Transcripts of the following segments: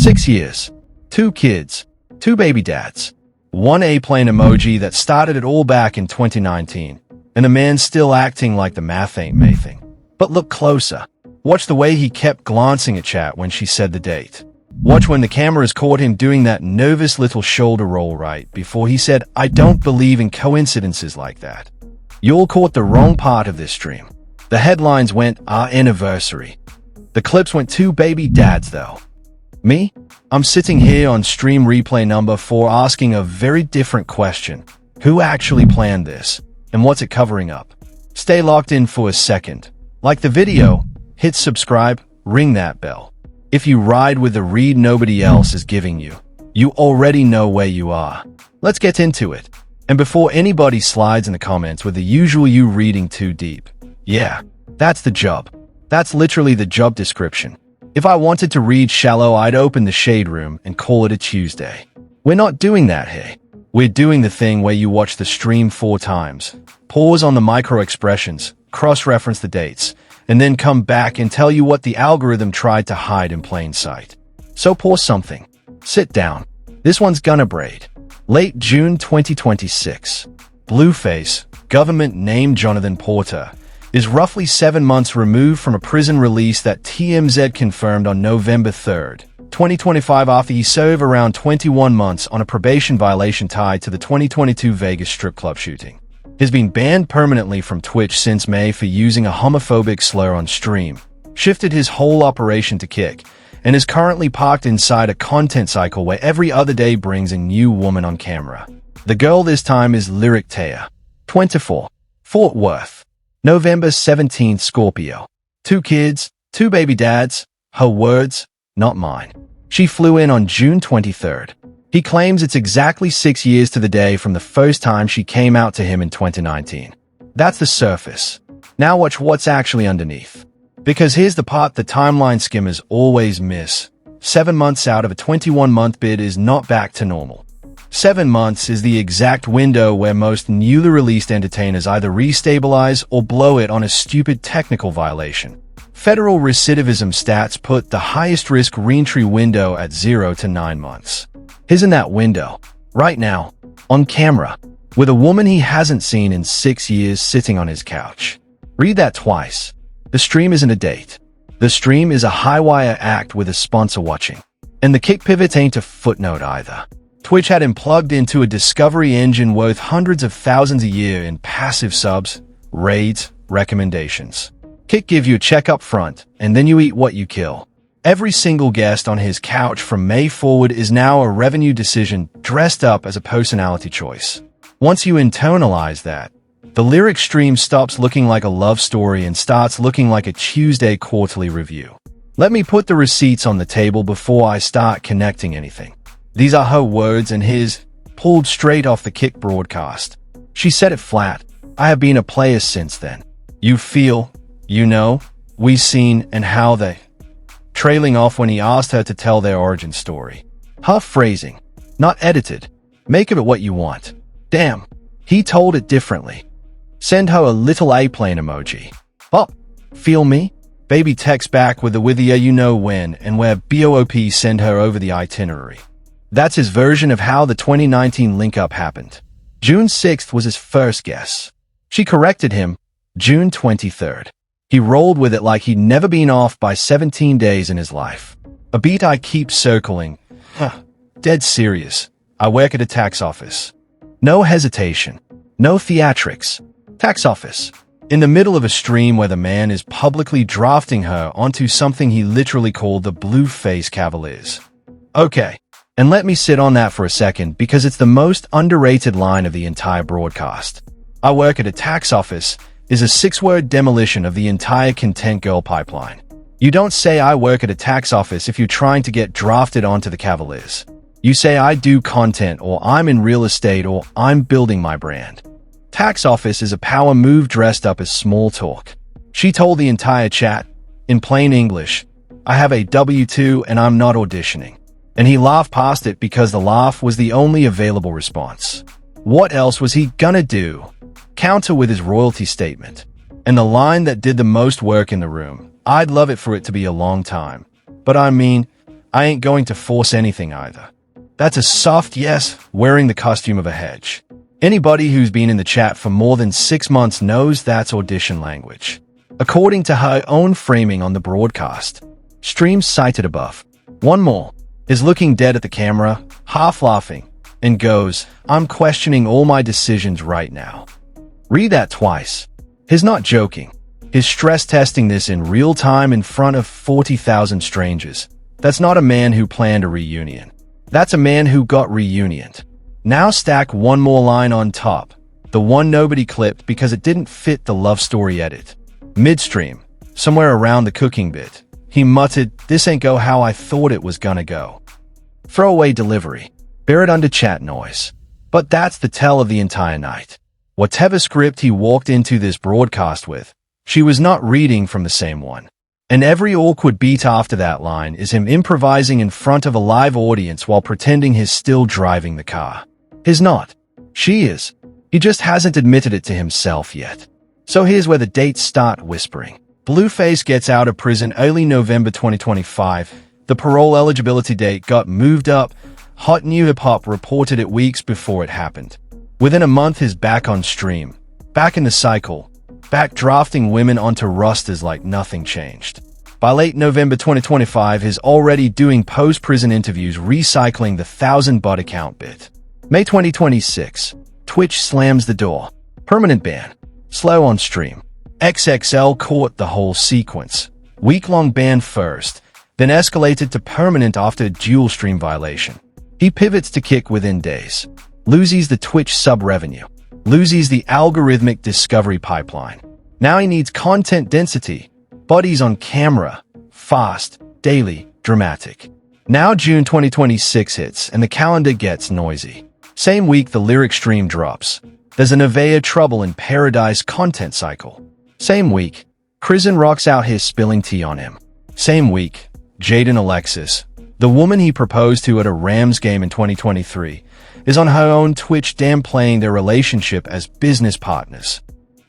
6 years, 2 kids, 2 baby dads, 1 airplane emoji that started it all back in 2019, and a man still acting like the math ain't mathing. But look closer. Watch the way he kept glancing at chat when she said the date. Watch when the cameras caught him doing that nervous little shoulder roll right before he said, "I don't believe in coincidences like that." You all caught the wrong part of this stream. The headlines went, "Our anniversary." The clips went, "2 baby dads though." Me? I'm sitting here on stream replay number 4 asking a very different question. Who actually planned this? And what's it covering up? Stay locked in for a second. Like the video, hit subscribe, ring that bell. If you ride with the read nobody else is giving you, you already know where you are. Let's get into it. And before anybody slides in the comments with the usual "you reading too deep." Yeah, that's the job. That's literally the job description. If I wanted to read shallow, I'd open the shade room and call it a Tuesday. We're not doing that here. We're doing the thing where you watch the stream 4 times, pause on the micro expressions, cross-reference the dates, and then come back and tell you what the algorithm tried to hide in plain sight. So pause something. Sit down. This one's gonna braid. Late June 2026. Blueface, government named Jonathan Porter, is roughly 7 months removed from a prison release that TMZ confirmed on November 3rd, 2025 after he served around 21 months on a probation violation tied to the 2022 Vegas strip club shooting. He's been banned permanently from Twitch since May for using a homophobic slur on stream, shifted his whole operation to Kick, and is currently parked inside a content cycle where every other day brings a new woman on camera. The girl this time is Lyric Taya, 24, Fort Worth, November 17th, Scorpio. 2 kids, 2 baby dads, her words, not mine. She flew in on June 23rd. He claims it's exactly 6 years to the day from the first time she came out to him in 2019. That's the surface. Now watch what's actually underneath. Because here's the part the timeline skimmers always miss. 7 months out of a 21-month bid is not back to normal. 7 months is the exact window where most newly released entertainers either restabilize or blow it on a stupid technical violation. Federal recidivism stats put the highest risk reentry window at 0 to 9 months. He's in that window, right now, on camera, with a woman he hasn't seen in 6 years sitting on his couch. Read that twice. The stream isn't a date. The stream is a high-wire act with a sponsor watching. And the kick pivot ain't a footnote either. Twitch had him plugged into a discovery engine worth hundreds of thousands a year in passive subs, raids, recommendations. Kick give you a check up front, and then you eat what you kill. Every single guest on his couch from May forward is now a revenue decision dressed up as a personality choice. Once you internalize that, the Lyric stream stops looking like a love story and starts looking like a Tuesday quarterly review. Let me put the receipts on the table before I start connecting anything. These are her words and his, pulled straight off the Kick broadcast. She said it flat. "I have been a player since then. You feel, you know, we seen and how they..." Trailing off when he asked her to tell their origin story. Her phrasing, not edited. Make of it what you want. Damn, he told it differently. Send her a little airplane emoji. Bop, feel me? Baby text back with the you know when and where BOOP send her over the itinerary. That's his version of how the 2019 link-up happened. June 6th was his first guess. She corrected him, June 23rd. He rolled with it like he'd never been off by 17 days in his life. A beat I keep circling. Dead serious. I work at a tax office. No hesitation. No theatrics. Tax office. In the middle of a stream where the man is publicly drafting her onto something he literally called the Blueface Cavaliers. Okay, and let me sit on that for a second because it's the most underrated line of the entire broadcast. I work at a tax office is a 6-word demolition of the entire content girl pipeline. You don't say I work at a tax office if you're trying to get drafted onto the Cavaliers. You say I do content or I'm in real estate or I'm building my brand. Tax office is a power move dressed up as small talk. She told the entire chat, in plain English, I have a W-2 and I'm not auditioning. And he laughed past it because the laugh was the only available response. What else was he gonna do? Counter with his royalty statement. And the line that did the most work in the room. I'd love it for it to be a long time. But I mean, I ain't going to force anything either. That's a soft yes, wearing the costume of a hedge. Anybody who's been in the chat for more than 6 months knows that's audition language. According to her own framing on the broadcast, streams cited above, one more is looking dead at the camera, half laughing, and goes, I'm questioning all my decisions right now. Read that twice. He's not joking. He's stress testing this in real time in front of 40,000 strangers. That's not a man who planned a reunion. That's a man who got reunioned. Now stack one more line on top, the one nobody clipped because it didn't fit the love story edit. Midstream, somewhere around the cooking bit, he muttered, this ain't go how I thought it was gonna go. Throwaway delivery. Buried under chat noise. But that's the tell of the entire night. Whatever script he walked into this broadcast with, she was not reading from the same one. And every awkward beat after that line is him improvising in front of a live audience while pretending he's still driving the car. He's not. She is. He just hasn't admitted it to himself yet. So here's where the dates start whispering. Blueface gets out of prison early November 2025. The parole eligibility date got moved up. Hot New Hip Hop reported it weeks before it happened. Within a month, he's back on stream, back in the cycle, back drafting women onto rosters like nothing changed. By late November 2025, he's already doing post-prison interviews recycling the 1,000 bot account bit. May 2026, Twitch slams the door. Permanent ban. Slow on stream. XXL caught the whole sequence. Week-long ban first, then escalated to permanent after a dual stream violation. He pivots to Kick within days. Loses the Twitch sub-revenue. Loses the algorithmic discovery pipeline. Now he needs content density. Bodies on camera. Fast. Daily. Dramatic. Now June 2026 hits and the calendar gets noisy. Same week the lyric stream drops. There's a Nevaeh Trouble in Paradise content cycle. Same week, Kristen rocks out his spilling tea on him. Same week, Jaden Alexis, the woman he proposed to at a Rams game in 2023, is on her own Twitch downplaying their relationship as business partners.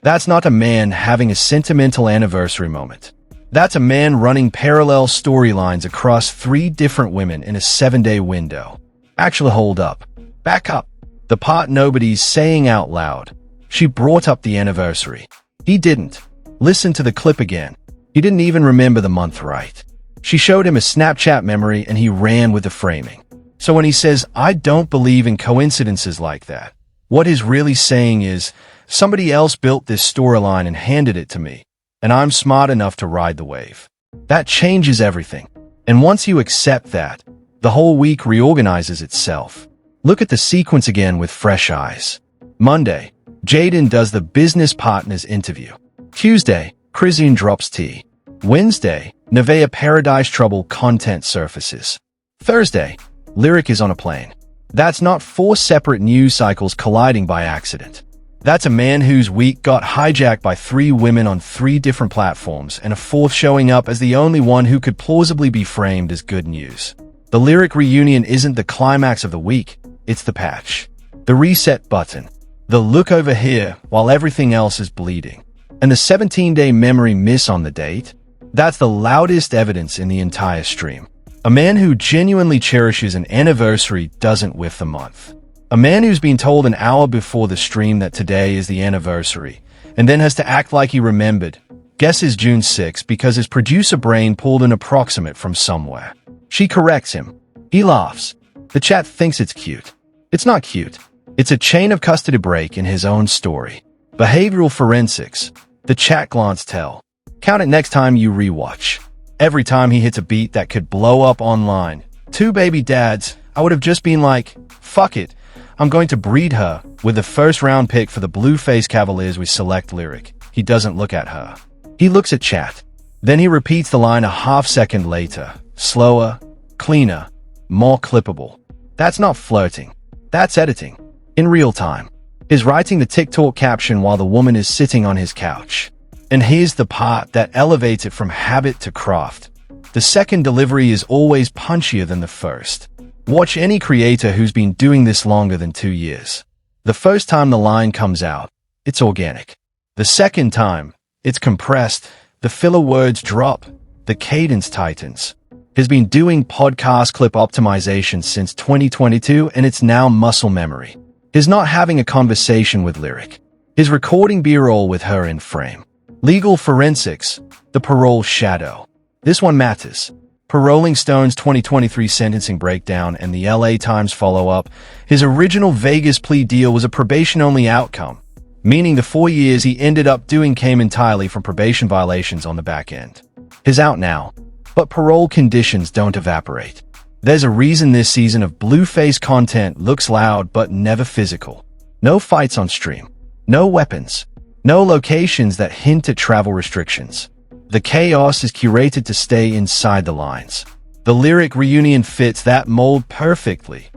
That's not a man having a sentimental anniversary moment. That's a man running parallel storylines across 3 different women in a 7-day window. Actually, hold up. Back up. The part nobody's saying out loud. She brought up the anniversary. He didn't. Listen to the clip again. He didn't even remember the month right. She showed him a Snapchat memory and he ran with the framing. So when he says, I don't believe in coincidences like that, what he's really saying is, somebody else built this storyline and handed it to me, and I'm smart enough to ride the wave. That changes everything. And once you accept that, the whole week reorganizes itself. Look at the sequence again with fresh eyes. Monday, Jaden does the business partners interview. Tuesday, Kristen drops tea. Wednesday, Nevaeh Paradise Trouble content surfaces. Thursday, Lyric is on a plane. That's not 4 separate news cycles colliding by accident. That's a man whose week got hijacked by 3 women on 3 different platforms and a 4th showing up as the only one who could plausibly be framed as good news. The Lyric reunion isn't the climax of the week, it's the patch. The reset button. The look over here while everything else is bleeding. And the 17-day memory miss on the date? That's the loudest evidence in the entire stream. A man who genuinely cherishes an anniversary doesn't whiff the month. A man who's been told an hour before the stream that today is the anniversary, and then has to act like he remembered, guesses June 6 because his producer brain pulled an approximate from somewhere. She corrects him. He laughs. The chat thinks it's cute. It's not cute. It's a chain of custody break in his own story. Behavioral forensics. The chat glance tell. Count it next time you rewatch. Every time he hits a beat that could blow up online. 2 baby dads, I would have just been like, fuck it. I'm going to breed her with the first round pick for the Blueface Cavaliers with select lyric. He doesn't look at her. He looks at chat. Then he repeats the line a half second later. Slower, cleaner, more clippable. That's not flirting. That's editing. In real time. He's writing the TikTok caption while the woman is sitting on his couch. And here's the part that elevates it from habit to craft. The second delivery is always punchier than the first. Watch any creator who's been doing this longer than 2 years. The first time the line comes out, it's organic. The second time, it's compressed, the filler words drop, the cadence tightens. He's been doing podcast clip optimization since 2022 and it's now muscle memory. He's not having a conversation with Lyric. He's recording B-roll with her in frame. Legal forensics, the parole shadow. This one matters. Per Rolling Stone's 2023 sentencing breakdown and the LA Times follow-up, his original Vegas plea deal was a probation-only outcome, meaning the 4 years he ended up doing came entirely from probation violations on the back end. He's out now, but parole conditions don't evaporate. There's a reason this season of Blueface content looks loud but never physical. No fights on stream. No weapons. No locations that hint at travel restrictions. The chaos is curated to stay inside the lines. The Lyric reunion fits that mold perfectly.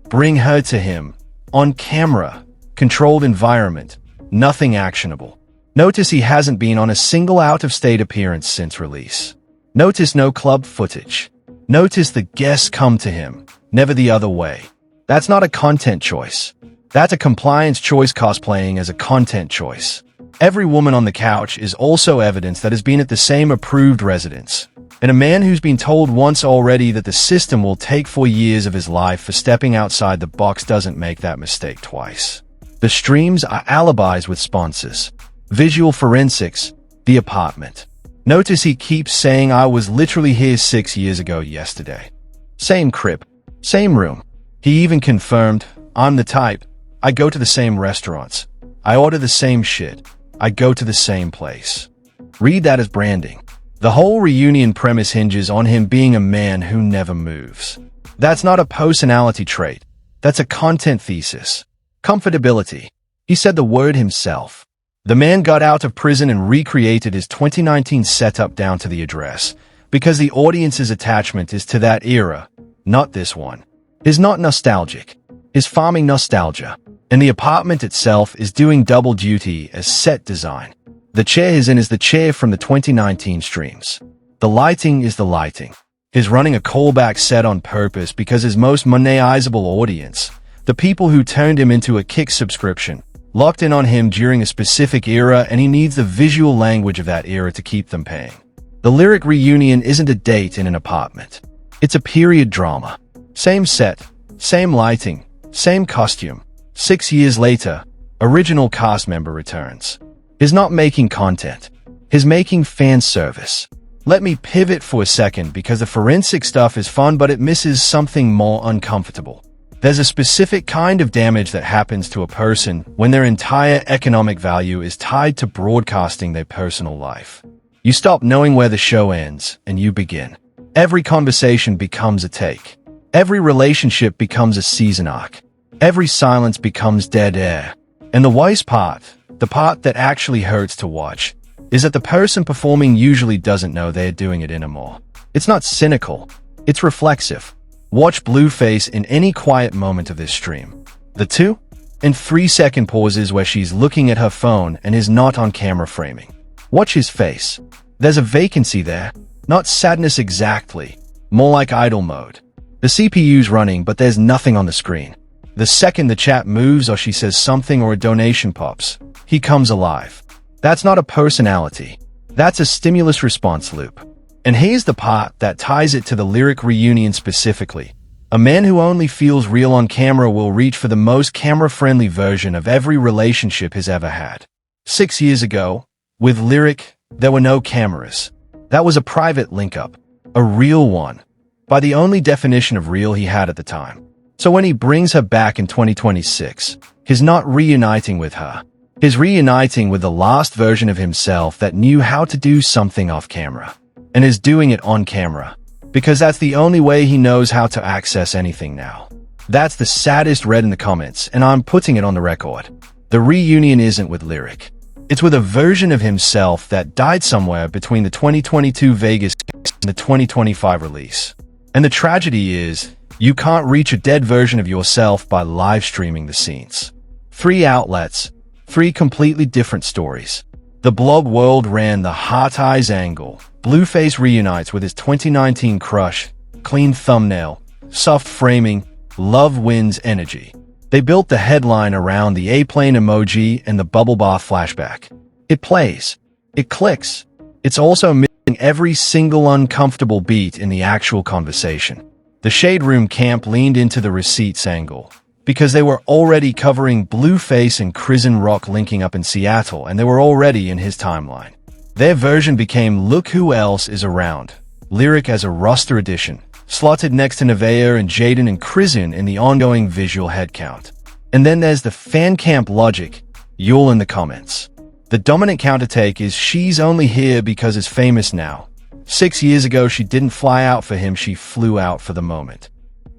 Bring her to him. On camera. Controlled environment. Nothing actionable. Notice he hasn't been on a single out-of-state appearance since release. Notice no club footage. Notice the guests come to him, never the other way. That's not a content choice. That's a compliance choice cosplaying as a content choice. Every woman on the couch is also evidence that has been at the same approved residence. And a man who's been told once already that the system will take 4 years of his life for stepping outside the box doesn't make that mistake twice. The streams are alibis with sponsors. Visual forensics, the apartment. Notice he keeps saying I was literally here 6 years ago yesterday. Same crib, same room. He even confirmed, I'm the type. I go to the same restaurants. I order the same shit. I go to the same place. Read that as branding. The whole reunion premise hinges on him being a man who never moves. That's not a personality trait. That's a content thesis. Comfortability. He said the word himself. The man got out of prison and recreated his 2019 setup down to the address, because the audience's attachment is to that era, not this one. Is not nostalgic. Is farming nostalgia. And the apartment itself is doing double duty as set design. The chair he's in is the chair from the 2019 streams. The lighting is the lighting. He's running a callback set on purpose because his most monetizable audience, the people who turned him into a Kick subscription, locked in on him during a specific era, and he needs the visual language of that era to keep them paying. The Lyric reunion isn't a date in an apartment. It's a period drama. Same set, same lighting, same costume. 6 years later, original cast member returns. He's not making content. He's making fan service. Let me pivot for a second because the forensic stuff is fun, but it misses something more uncomfortable. There's a specific kind of damage that happens to a person when their entire economic value is tied to broadcasting their personal life. You stop knowing where the show ends, and you begin. Every conversation becomes a take. Every relationship becomes a season arc. Every silence becomes dead air. And the worst part, the part that actually hurts to watch, is that the person performing usually doesn't know they're doing it anymore. It's not cynical. It's reflexive. Watch Blueface in any quiet moment of this stream. The 2 and 3 second pauses where she's looking at her phone and is not on camera framing. Watch his face. There's a vacancy there. Not sadness exactly. More like idle mode. The CPU's running, but there's nothing on the screen. The second the chat moves or she says something or a donation pops, he comes alive. That's not a personality. That's a stimulus response loop. And here's the part that ties it to the Lyric reunion specifically. A man who only feels real on camera will reach for the most camera-friendly version of every relationship he's ever had. 6 years ago, with Lyric, there were no cameras. That was a private link-up. A real one. By the only definition of real he had at the time. So when he brings her back in 2026, he's not reuniting with her. He's reuniting with the last version of himself that knew how to do something off camera. And is doing it on camera. Because that's the only way he knows how to access anything now. That's the saddest read in the comments, and I'm putting it on the record. The reunion isn't with Lyric. It's with a version of himself that died somewhere between the 2022 Vegas and the 2025 release. And the tragedy is, you can't reach a dead version of yourself by live streaming the scenes. 3 outlets, 3 completely different stories. The blog world ran the Heart Eyes angle. Blueface reunites with his 2019 crush, clean thumbnail, soft framing, love wins energy. They built the headline around the airplane emoji and the bubble bath flashback. It plays. It clicks. It's also every single uncomfortable beat in the actual conversation. The Shade Room camp leaned into the receipts angle, because they were already covering Blueface and Prison Rock linking up in Seattle, and they were already in his timeline. Their version became Look Who Else Is Around, lyric as a roster addition, slotted next to Nevaeh and Jaden and Prison in the ongoing visual headcount. And then there's the fan camp logic, you'll in the comments. The dominant countertake is she's only here because it's famous now. 6 years ago she didn't fly out for him, she flew out for the moment.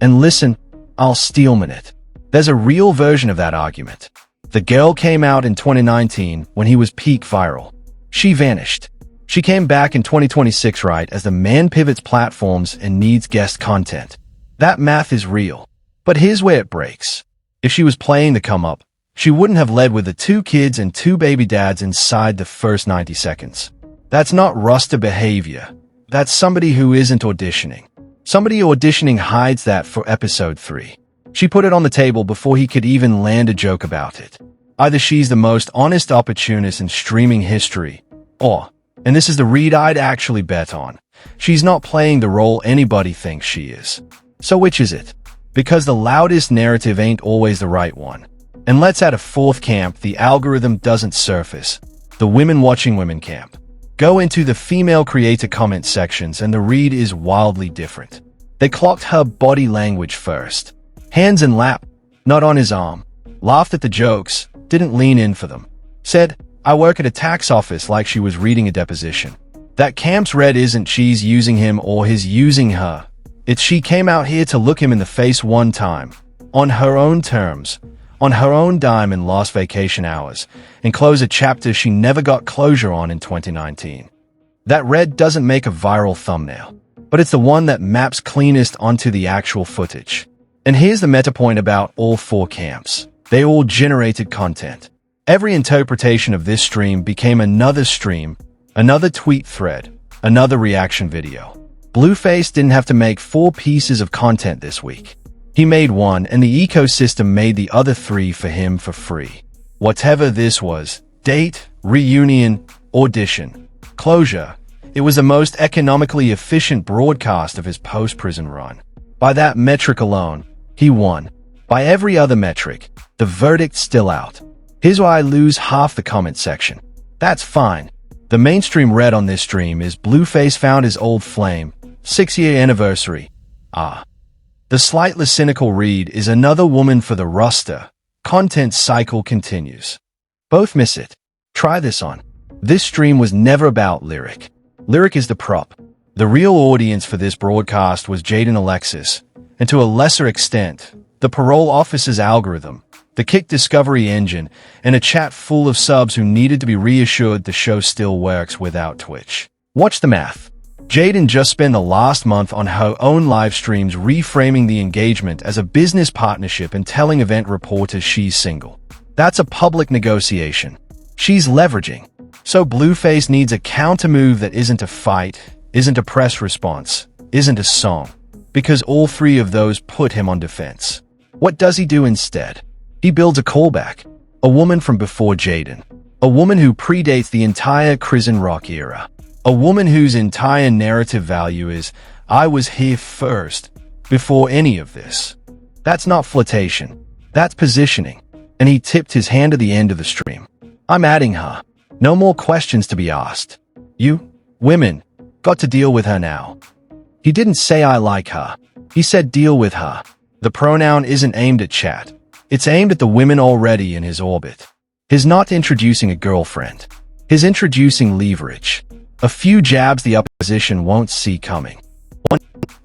And listen, I'll steelman it. There's a real version of that argument. The girl came out in 2019 when he was peak viral. She vanished. She came back in 2026 right as the man pivots platforms and needs guest content. That math is real. But here's where it breaks. If she was playing the come-up, she wouldn't have led with the 2 kids and 2 baby dads inside the first 90 seconds. That's not roster behavior. That's somebody who isn't auditioning. Somebody auditioning hides that for episode 3. She put it on the table before he could even land a joke about it. Either she's the most honest opportunist in streaming history, or, and this is the read I'd actually bet on, she's not playing the role anybody thinks she is. So which is it? Because the loudest narrative ain't always the right one. And let's add a 4th camp the algorithm doesn't surface. The women watching women camp. Go into the female creator comment sections and the read is wildly different. They clocked her body language first. Hands in lap, not on his arm. Laughed at the jokes, didn't lean in for them. Said, I work at a tax office, like she was reading a deposition. That camp's read isn't she's using him or he's using her. It's she came out here to look him in the face one time, on her own terms, on her own dime in lost vacation hours, and close a chapter she never got closure on in 2019. That read doesn't make a viral thumbnail, but it's the one that maps cleanest onto the actual footage. And here's the meta point about all 4 camps. They all generated content. Every interpretation of this stream became another stream, another tweet thread, another reaction video. Blueface didn't have to make 4 pieces of content this week. He made 1, and the ecosystem made the other 3 for him for free. Whatever this was, date, reunion, audition, closure, it was the most economically efficient broadcast of his post-prison run. By that metric alone, he won. By every other metric, the verdict's still out. Here's why I lose half the comment section. That's fine. The mainstream read on this stream is Blueface found his old flame, 6-year anniversary. The slightly cynical read is another woman for the roster. Content cycle continues. Both miss it. Try this on. This stream was never about Lyric. Lyric is the prop. The real audience for this broadcast was Jaden Alexis, and to a lesser extent, the parole officer's algorithm, the Kick Discovery engine, and a chat full of subs who needed to be reassured the show still works without Twitch. Watch the math. Jaden just spent the last month on her own live streams reframing the engagement as a business partnership and telling event reporters she's single. That's a public negotiation. She's leveraging. So Blueface needs a counter-move that isn't a fight, isn't a press response, isn't a song. Because all 3 of those put him on defense. What does he do instead? He builds a callback. A woman from before Jaden. A woman who predates the entire Prison Rock era. A woman whose entire narrative value is, I was here first, before any of this. That's not flirtation. That's positioning. And he tipped his hand at the end of the stream. I'm adding her. No more questions to be asked. You, women, got to deal with her now. He didn't say I like her. He said deal with her. The pronoun isn't aimed at chat. It's aimed at the women already in his orbit. He's not introducing a girlfriend. He's introducing leverage. A few jabs the opposition won't see coming.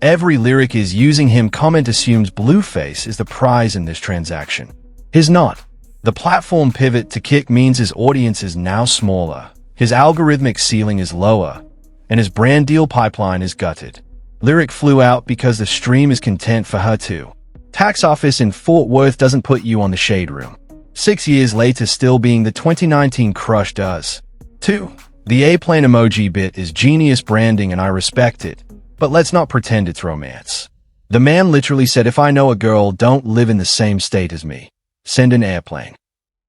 Every lyric is using him comment assumes Blueface is the prize in this transaction. He's not. The platform pivot to Kick means his audience is now smaller, his algorithmic ceiling is lower, and his brand deal pipeline is gutted. Lyric flew out because the stream is content for her too. Tax office in Fort Worth doesn't put you on the Shade Room. 6 years later still being the 2019 crush does. 2. The A-plane emoji bit is genius branding and I respect it, but let's not pretend it's romance. The man literally said if I know a girl don't live in the same state as me, send an airplane.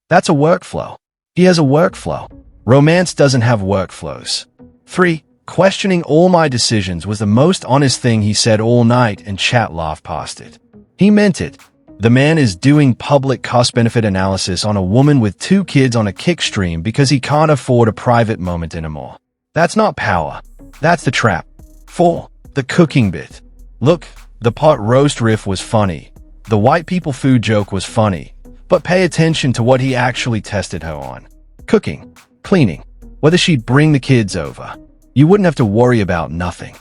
That's a workflow. He has a workflow. Romance doesn't have workflows. 3. Questioning all my decisions was the most honest thing he said all night, and chat laughed past it. He meant it. The man is doing public cost-benefit analysis on a woman with 2 kids on a kick stream because he can't afford a private moment anymore. That's not power. That's the trap. 4. The cooking bit. Look, the pot roast riff was funny. The white people food joke was funny. But pay attention to what he actually tested her on. Cooking. Cleaning. Whether she'd bring the kids over. You wouldn't have to worry about nothing.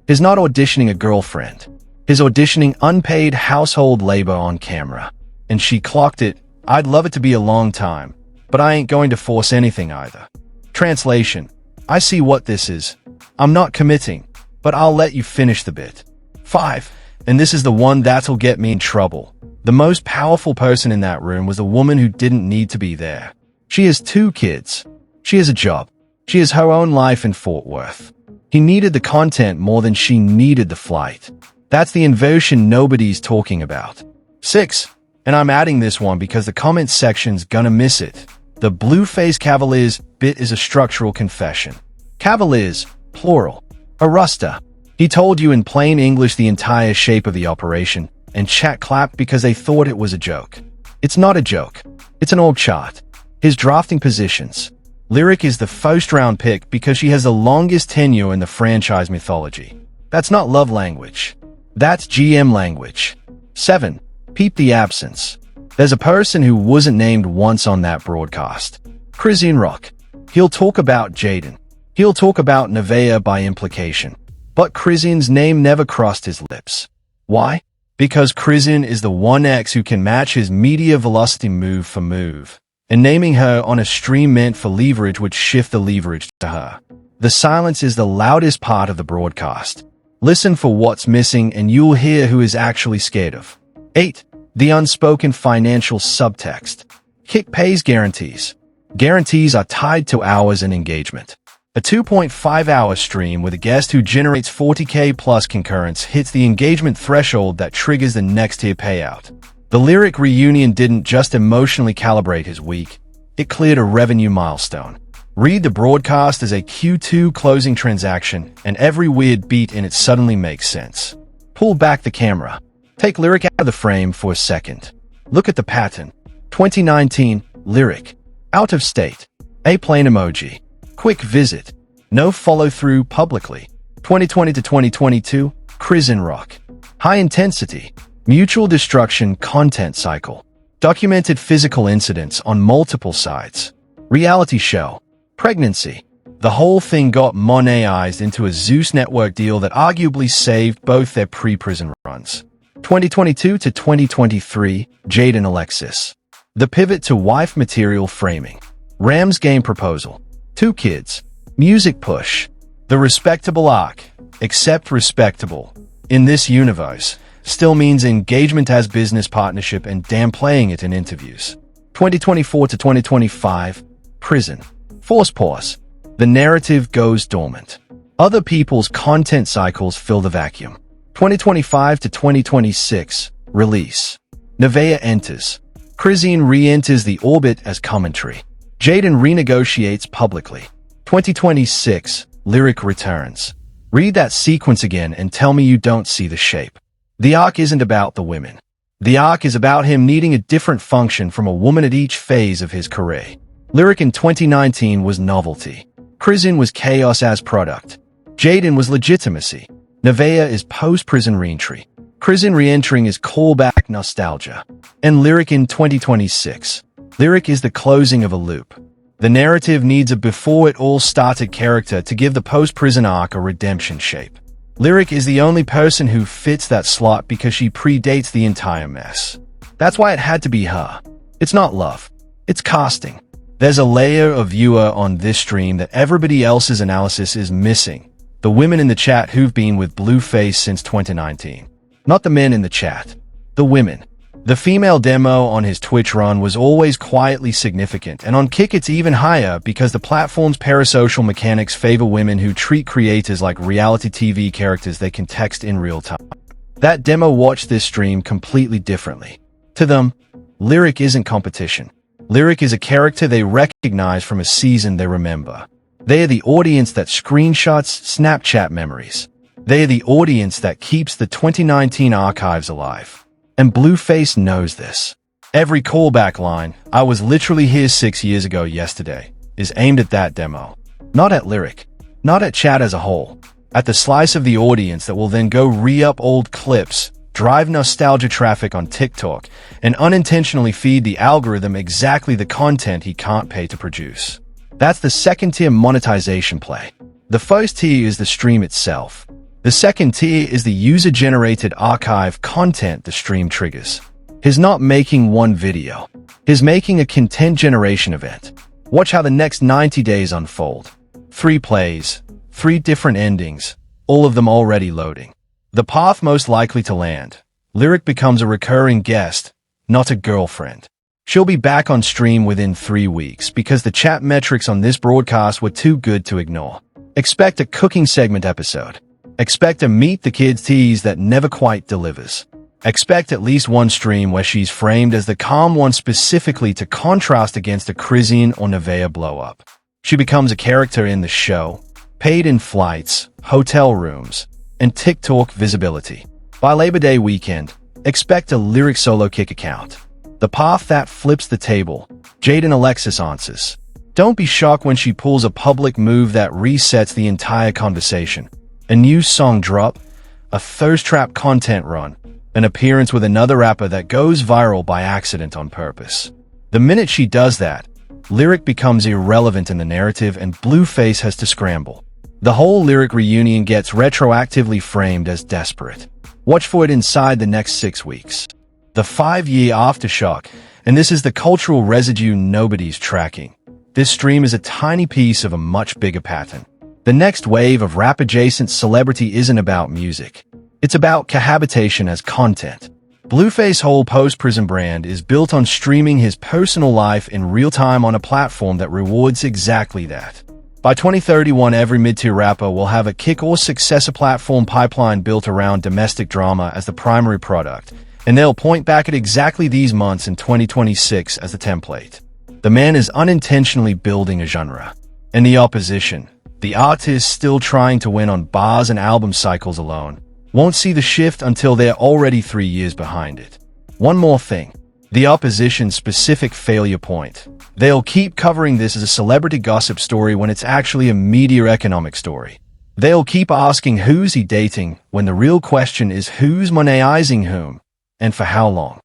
He's not auditioning a girlfriend. He's auditioning unpaid household labor on camera. And she clocked it. I'd love it to be a long time, but I ain't going to force anything either. Translation. I see what this is. I'm not committing, but I'll let you finish the bit. 5. And this is the one that'll get me in trouble. The most powerful person in that room was a woman who didn't need to be there. She has 2 kids. She has a job. She has her own life in Fort Worth. He needed the content more than she needed the flight. That's the inversion nobody's talking about. 6. And I'm adding this one because the comments section's gonna miss it. The Blueface Cavaliers bit is a structural confession. Cavaliers, plural. A ruster. He told you in plain English the entire shape of the operation, and chat clapped because they thought it was a joke. It's not a joke. It's an org chart. His drafting positions. Lyric is the first-round pick because she has the longest tenure in the franchise mythology. That's not love language. That's GM language. 7. Peep the absence. There's a person who wasn't named once on that broadcast. Christian Rock. He'll talk about Jaden. He'll talk about Nevaeh by implication. But Christian's name never crossed his lips. Why? Because Christian is the one X who can match his media velocity move for move. And naming her on a stream meant for leverage would shift the leverage to her. The silence is the loudest part of the broadcast. Listen for what's missing and you'll hear who is actually scared of. 8. The unspoken financial subtext. Kick pays guarantees. Guarantees are tied to hours and engagement. A 2.5-hour stream with a guest who generates 40K plus concurrence hits the engagement threshold that triggers the next tier payout. The Lyric reunion didn't just emotionally calibrate his week, it cleared a revenue milestone. Read the broadcast as a Q2 closing transaction, and every weird beat in it suddenly makes sense. Pull back the camera. Take Lyric out of the frame for a second. Look at the pattern. 2019, Lyric. Out of state. A-plane emoji. Quick visit. No follow-through publicly. 2020 to 2022, Christian Rock. High intensity. Mutual destruction content cycle. Documented physical incidents on multiple sides. Reality show. Pregnancy. The whole thing got monetized into a Zeus network deal that arguably saved both their pre-prison runs. 2022 to 2023, Jaden Alexis. The pivot to wife material framing. Rams game proposal. 2 kids. Music push. The respectable arc, except respectable, in this universe, still means engagement as business partnership and downplaying it in interviews. 2024 to 2025, prison. Force pause. The narrative goes dormant. Other people's content cycles fill the vacuum. 2025 to 2026, release. Nevaeh enters. Christian re-enters the orbit as commentary. Jaden renegotiates publicly. 2026, Lyric returns. Read that sequence again and tell me you don't see the shape. The arc isn't about the women. The arc is about him needing a different function from a woman at each phase of his career. Lyric in 2019 was novelty. Christian was chaos as product. Jaden was legitimacy. Nevaeh is post-prison reentry. Christian re-entering is callback nostalgia. And Lyric in 2026. Lyric is the closing of a loop. The narrative needs a before-it-all-started character to give the post-prison arc a redemption shape. Lyric is the only person who fits that slot because she predates the entire mess. That's why it had to be her. It's not love. It's casting. There's a layer of viewer on this stream that everybody else's analysis is missing. The women in the chat who've been with Blueface since 2019. Not the men in the chat. The women. The female demo on his Twitch run was always quietly significant, and on Kick it's even higher because the platform's parasocial mechanics favor women who treat creators like reality TV characters they can text in real time. That demo watched this stream completely differently. To them, Lyric isn't competition. Lyric is a character they recognize from a season they remember. They are the audience that screenshots Snapchat memories. They are the audience that keeps the 2019 archives alive. And Blueface knows this. Every callback line, "I was literally here 6 years ago yesterday," is aimed at that demo. Not at lyric, not at chat as a whole, at the slice of the audience that will then go re-up old clips, drive nostalgia traffic on TikTok, and unintentionally feed the algorithm exactly the content he can't pay to produce. That's the second-tier monetization play. The first tier is the stream itself. The second tier is the user-generated archive content the stream triggers. He's not making one video. He's making a content generation event. Watch how the next 90 days unfold. 3 plays, 3 different endings, all of them already loading. The path most likely to land. Lyric becomes a recurring guest, not a girlfriend. She'll be back on stream within 3 weeks because the chat metrics on this broadcast were too good to ignore. Expect a cooking segment episode. Expect a meet the kids tease that never quite delivers. Expect at least one stream where she's framed as the calm one specifically to contrast against a Chrisian or Nevea blow-up. She becomes a character in the show, paid in flights, hotel rooms, and TikTok visibility. By Labor Day weekend, expect a lyric solo kick account. The path that flips the table. Jade and Alexis answers. Don't be shocked when she pulls a public move that resets the entire conversation. A new song drop, a thirst trap content run, an appearance with another rapper that goes viral by accident on purpose. The minute she does that, lyric becomes irrelevant in the narrative and Blueface has to scramble. The whole lyric reunion gets retroactively framed as desperate. Watch for it inside the next 6 weeks. The 5-year aftershock, and this is the cultural residue nobody's tracking. This stream is a tiny piece of a much bigger pattern. The next wave of rap-adjacent celebrity isn't about music. It's about cohabitation as content. Blueface's whole post-prison brand is built on streaming his personal life in real time on a platform that rewards exactly that. By 2031, every mid-tier rapper will have a kick or successor platform pipeline built around domestic drama as the primary product, and they'll point back at exactly these months in 2026 as the template. The man is unintentionally building a genre. And the opposition, the artists still trying to win on bars and album cycles alone, won't see the shift until they're already 3 years behind it. One more thing. The opposition's specific failure point. They'll keep covering this as a celebrity gossip story when it's actually a media economic story. They'll keep asking who's he dating when the real question is who's monetizing whom, and for how long.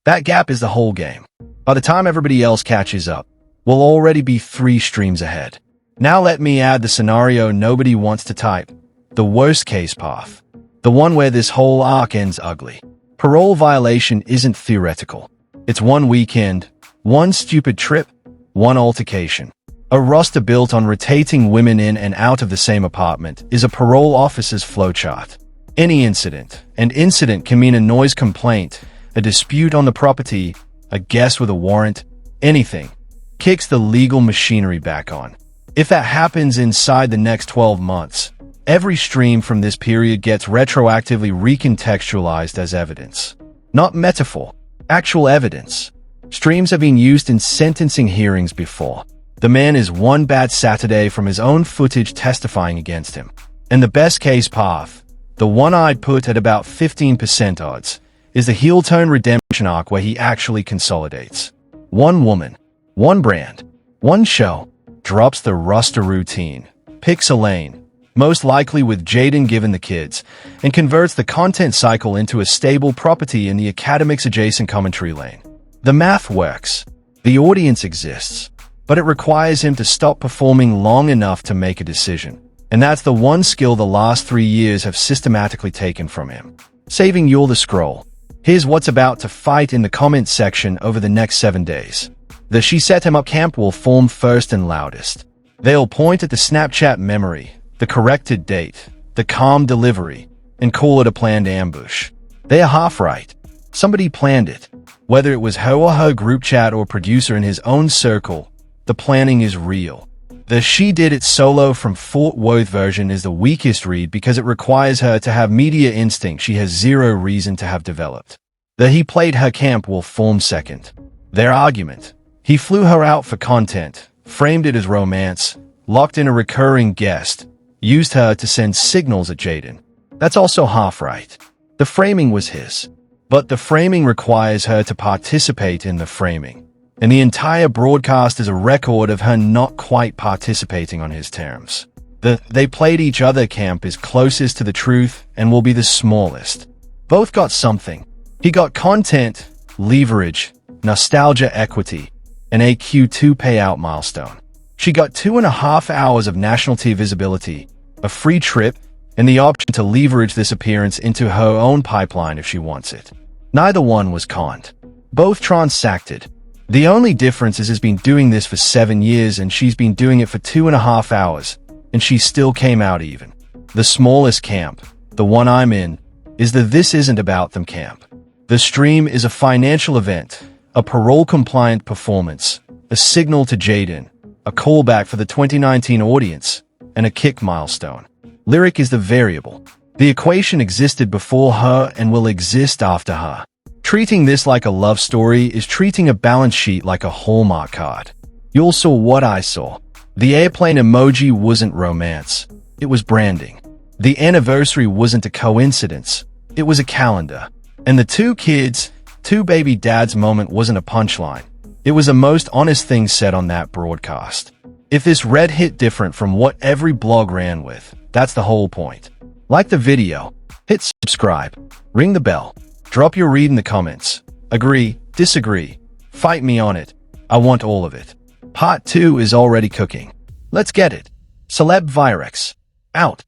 That gap is the whole game. By the time everybody else catches up, we'll already be 3 streams ahead. Now let me add the scenario nobody wants to type. The worst case path. The one where this whole arc ends ugly. Parole violation isn't theoretical. It's one weekend, one stupid trip, one altercation. A roster built on rotating women in and out of the same apartment is a parole officer's flowchart. Any incident, and incident can mean a noise complaint, a dispute on the property, a guest with a warrant, anything, kicks the legal machinery back on. If that happens inside the next 12 months, every stream from this period gets retroactively recontextualized as evidence. Not metaphor, actual evidence. Streams have been used in sentencing hearings before. The man is one bad Saturday from his own footage testifying against him. And the best case path, the one I'd put at about 15% odds, is the heel turn redemption arc where he actually consolidates. One woman, one brand, one show, drops the roster routine, picks a lane, most likely with Jaden given the kids, and converts the content cycle into a stable property in the academics adjacent commentary lane. The math works. The audience exists. But it requires him to stop performing long enough to make a decision. And that's the one skill the last 3 years have systematically taken from him. Saving you all the scroll. Here's what's about to fight in the comments section over the next 7 days. The She Set Him Up camp will form first and loudest. They'll point at the Snapchat memory, the corrected date, the calm delivery, and call it a planned ambush. They are half right. Somebody planned it. Whether it was her or her group chat or producer in his own circle, the planning is real. The She Did It solo from Fort Worth version is the weakest read because it requires her to have media instinct she has zero reason to have developed. The He Played Her camp will form second. Their argument. He flew her out for content, framed it as romance, locked in a recurring guest, used her to send signals at Jaden. That's also half right. The framing was his. But the framing requires her to participate in the framing. And the entire broadcast is a record of her not quite participating on his terms. The "they played each other" camp is closest to the truth and will be the smallest. Both got something. He got content, leverage, nostalgia equity, and a Q2 payout milestone. She got 2.5 hours of national TV visibility, a free trip, and the option to leverage this appearance into her own pipeline if she wants it. Neither one was conned. Both transacted. The only difference is he's been doing this for 7 years and she's been doing it for 2.5 hours, and she still came out even. The smallest camp, the one I'm in, is the "this isn't about them" camp. The stream is a financial event, a parole-compliant performance, a signal to Jaden, a callback for the 2019 audience, and a kick milestone. Lyric is the variable. The equation existed before her and will exist after her. Treating this like a love story is treating a balance sheet like a Hallmark card. You all saw what I saw. The airplane emoji wasn't romance. It was branding. The anniversary wasn't a coincidence. It was a calendar. And the 2 kids, 2 baby dads moment wasn't a punchline. It was the most honest thing said on that broadcast. If this read hit different from what every blog ran with, that's the whole point. Like the video, hit subscribe, ring the bell, drop your read in the comments. Agree, disagree, fight me on it. I want all of it. Part 2 is already cooking. Let's get it. Celeb Virex. Out.